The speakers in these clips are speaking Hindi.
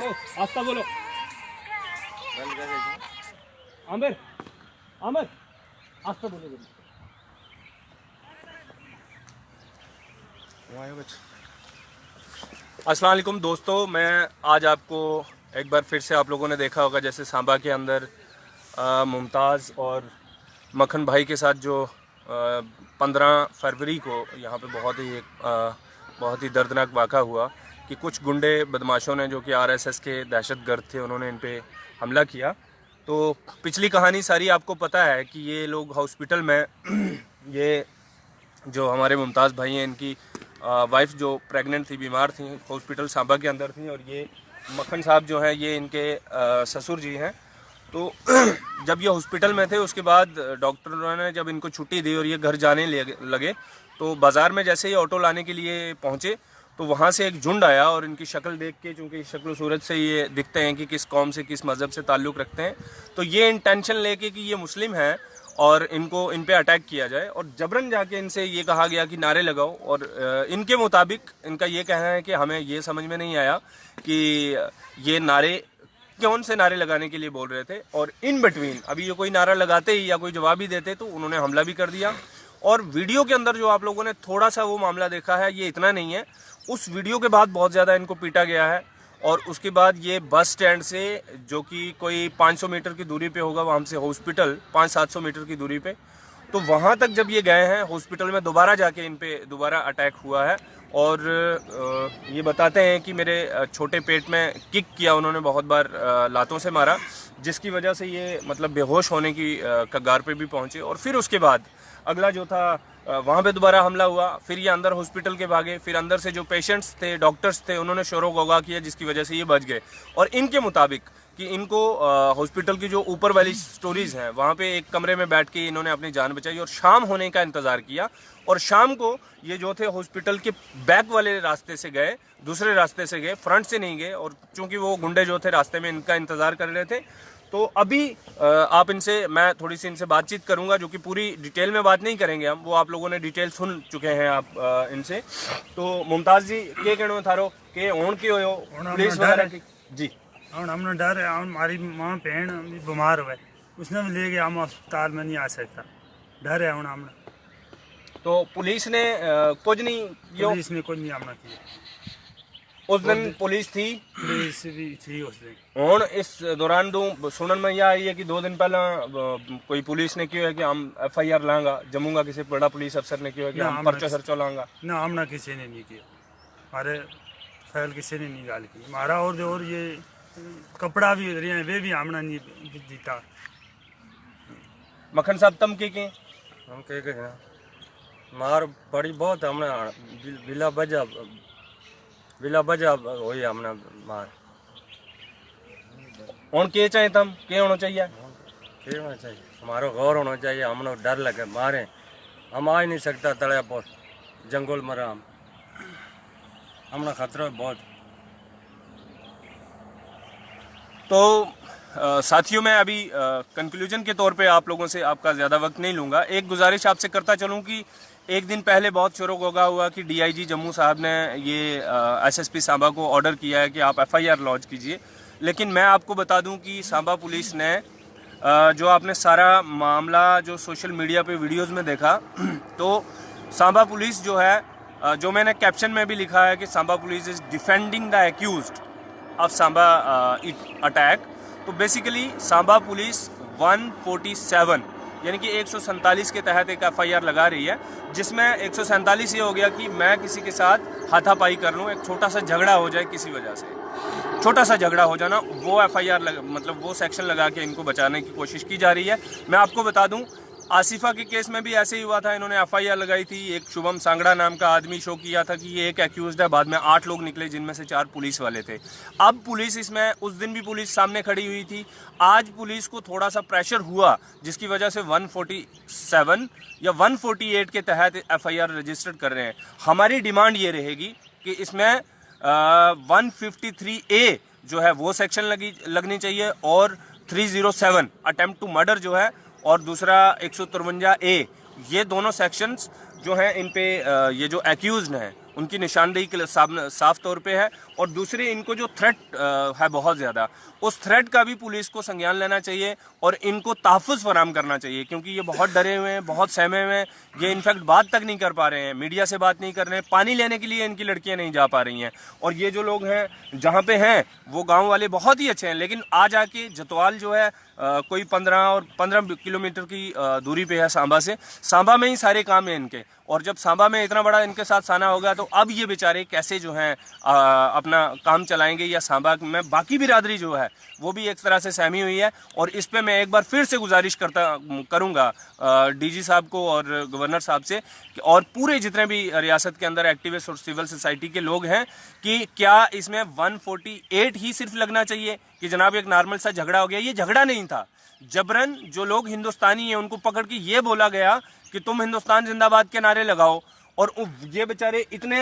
आस्ता बोलो। आमिर आमिर आस्ता बोलो। अस्सलाम वालेकुम दोस्तों, मैं आज आपको एक बार फिर से, आप लोगों ने देखा होगा जैसे सांबा के अंदर मुमताज़ और मक्खन भाई के साथ जो 15 फरवरी को यहाँ पे बहुत ही दर्दनाक वाक़ा हुआ कि कुछ गुंडे बदमाशों ने, जो कि आरएसएस के दहशतगर्द थे, उन्होंने इन पे हमला किया। तो पिछली कहानी सारी आपको पता है कि ये लोग हॉस्पिटल में ये जो हमारे मुमताज़ भाई हैं, इनकी वाइफ जो प्रेग्नेंट थी, बीमार थी, हॉस्पिटल सांबा के अंदर थी, और ये मक्खन साहब जो हैं ये इनके ससुर जी हैं। तो जब ये हॉस्पिटल में थे, उसके बाद डॉक्टरों ने जब इनको छुट्टी दी और ये घर जाने लगे, तो बाज़ार में जैसे ही ऑटो लाने के लिए पहुँचे तो वहाँ से एक झुंड आया, और इनकी शक्ल देख के, चूँकि शक्ल सूरत से ये दिखते हैं कि किस कौम से, किस मज़हब से ताल्लुक़ रखते हैं, तो ये इंटेंशन लेके कि ये मुस्लिम हैं और इन पे अटैक किया जाए, और जबरन जाके इनसे ये कहा गया कि नारे लगाओ। और इनके मुताबिक इनका ये कहना है कि हमें ये समझ में नहीं आया कि ये नारे कौन से नारे लगाने के लिए बोल रहे थे, और इन बिटवीन अभी ये कोई नारा लगाते ही या कोई जवाब ही देते तो उन्होंने हमला भी कर दिया। और वीडियो के अंदर जो आप लोगों ने थोड़ा सा वो मामला देखा है, ये इतना नहीं है, उस वीडियो के बाद बहुत ज़्यादा इनको पीटा गया है। और उसके बाद ये बस स्टैंड से, जो कि कोई 500 मीटर की दूरी पे होगा, वहाँ से हॉस्पिटल 500-700 मीटर की दूरी पे, तो वहाँ तक जब ये गए हैं, हॉस्पिटल में दोबारा जाके इन पे दोबारा अटैक हुआ है। और ये बताते हैं कि मेरे छोटे पेट में किक किया उन्होंने, बहुत बार लातों से मारा, जिसकी वजह से ये मतलब बेहोश होने की कगार पे भी पहुँचे। और फिर उसके बाद अगला जो था, वहाँ पे दोबारा हमला हुआ, फिर ये अंदर हॉस्पिटल के भागे, फिर अंदर से जो पेशेंट्स थे, डॉक्टर्स थे, उन्होंने शोर गौगा किया, जिसकी वजह से ये बच गए। और इनके मुताबिक कि इनको हॉस्पिटल की जो ऊपर वाली स्टोरीज हैं, वहाँ पे एक कमरे में बैठ के इन्होंने अपनी जान बचाई और शाम होने का इंतज़ार किया। और शाम को ये जो थे हॉस्पिटल के बैक वाले रास्ते से गए, दूसरे रास्ते से गए, फ्रंट से नहीं गए। और चूँकि वो गुंडे जो थे रास्ते में इनका इंतज़ार कर रहे थे, तो अभी आप इनसे, मैं थोड़ी सी इनसे बातचीत करूंगा, जो कि पूरी डिटेल में बात नहीं करेंगे हम, वो आप लोगों ने डिटेल सुन चुके हैं आप इनसे। तो मुमताज़ जी, के कहना थारो के ओन के हो पुलिस वगैरह की जी? हमने डर है, हमारी माँ बहन बीमार हुए, उसने भी ले गया, हम अस्पताल में नहीं आ सकता, डर है हमने। तो पुलिस ने कुछ नहीं, पुलिस ने कुछ नहीं हमने किया। उस दिन पुलिस थी भी थी उस दिन। और इस दौरान दो सुनन में यह आई है कि 2 दिन पहला कोई पुलिस ने क्यों है कि हम FIR लांगा, जम्मूगा किसी बड़ा पुलिस अफसर ने क्यों है कि हम पर्चा सर्चा लांगा ना, हमने किसी ने नहीं किया, हमारे फाइल किसी ने नहीं गाल की हमारा। और ये कपड़ा भी उधर है, वे भी हमने नहीं जीता। मक्खन साहब तम के हम के मार बड़ी बहुत, हमने बिला बजा हुई हमने मार। और के चाहे तम के होना चाहिए, के होना चाहिए, हमारा गौर होना चाहिए। हमने डर लगे मारे, हम आ ही नहीं सकता तड़े पर जंगल में हम, हमने खतरा बहुत। तो साथियों, मैं अभी कंक्लूजन के तौर पे आप लोगों से आपका ज़्यादा वक्त नहीं लूँगा। एक गुजारिश आपसे करता चलूँ कि एक दिन पहले बहुत शोर गोगा हुआ कि DIG जम्मू साहब ने ये SSP सांबा को ऑर्डर किया है कि आप FIR लॉन्च कीजिए। लेकिन मैं आपको बता दूं कि सांबा पुलिस ने जो आपने सारा मामला जो सोशल मीडिया पे वीडियोस में देखा, तो सांबा पुलिस जो है, जो मैंने कैप्शन में भी लिखा है कि Samba police is defending the accused of Samba attack. तो बेसिकली सांबा पुलिस 147 यानी कि 147 के तहत एक FIR लगा रही है, जिसमें 147 ये हो गया कि मैं किसी के साथ हाथापाई कर लूँ, एक छोटा सा झगड़ा हो जाए, किसी वजह से छोटा सा झगड़ा हो जाना, वो FIR मतलब वो सेक्शन लगा के इनको बचाने की कोशिश की जा रही है। मैं आपको बता दूं, आसिफा के केस में भी ऐसे ही हुआ था, इन्होंने FIR लगाई थी, एक शुभम सांगड़ा नाम का आदमी शो किया था कि ये एक एक्यूज्ड है, बाद में 8 लोग निकले, जिनमें से 4 पुलिस वाले थे। अब पुलिस इसमें, उस दिन भी पुलिस सामने खड़ी हुई थी, आज पुलिस को थोड़ा सा प्रेशर हुआ, जिसकी वजह से 147 या 148 के तहत FIR रजिस्टर्ड कर रहे हैं। हमारी डिमांड ये रहेगी कि इसमें 153A जो है वो सेक्शन लगनी चाहिए, और 307 अटेम्प्ट टू मर्डर जो है, और दूसरा 153A, ये दोनों सेक्शंस जो हैं इन पे ये जो एक्यूज्ड हैं उनकी निशानदेही के साफ तौर पे है। और दूसरे, इनको जो थ्रेट है बहुत ज़्यादा, उस थ्रेट का भी पुलिस को संज्ञान लेना चाहिए और इनको तहफ़्फ़ुज़ फराहम करना चाहिए, क्योंकि ये बहुत डरे हुए हैं, बहुत सहमे हुए हैं। ये इनफैक्ट बात तक नहीं कर पा रहे हैं, मीडिया से बात नहीं कर रहे हैं, पानी लेने के लिए इनकी लड़कियां नहीं जा पा रही हैं। और ये जो लोग हैं जहाँ पे हैं वो गांव वाले बहुत ही अच्छे हैं, लेकिन आ जाके जतवाल जो है कोई 15 किलोमीटर की दूरी पे है सांबा से। सांबा में ही सारे काम हैं इनके, और जब सांबा में इतना बड़ा इनके साथ साना होगा तो अब ये बेचारे कैसे जो हैं अपना काम चलाएंगे, या सांबा में बाकी बिरादरी जो है वो भी एक तरह से सहमी हुई है। और इस पे मैं एक बार फिर से गुजारिश करूंगा डीजी साहब को और गवर्नर साहब से, और पूरे जितने भी रियासत के अंदर एक्टिविस्ट और सिविल सोसाइटी के लोग हैं, कि क्या इसमें 148 ही सिर्फ लगना चाहिए कि जनाब एक नॉर्मल सा झगड़ा हो गया। ये झगड़ा नहीं था, जबरन जो लोग हिंदुस्तानी हैं उनको पकड़ के ये बोला गया कि तुम हिंदुस्तान जिंदाबाद के नारे लगाओ, और ये बेचारे इतने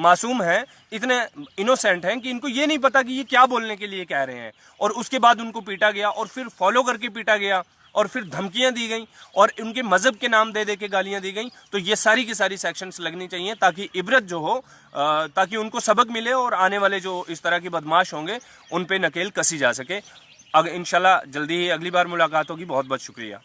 मासूम हैं, इतने इनोसेंट हैं कि इनको ये नहीं पता कि ये क्या बोलने के लिए कह रहे हैं। और उसके बाद उनको पीटा गया, और फिर फॉलो करके पीटा गया, और फिर धमकियां दी गई, और उनके मजहब के नाम दे दे के गालियां दी गई। तो ये सारी की सारी सेक्शंस लगनी चाहिए, ताकि इबरत जो हो, ताकि उनको सबक मिले और आने वाले जो इस तरह के बदमाश होंगे उन पे नकेल कसी जा सके। इंशाल्लाह जल्दी ही अगली बार मुलाकात होगी। बहुत बहुत शुक्रिया।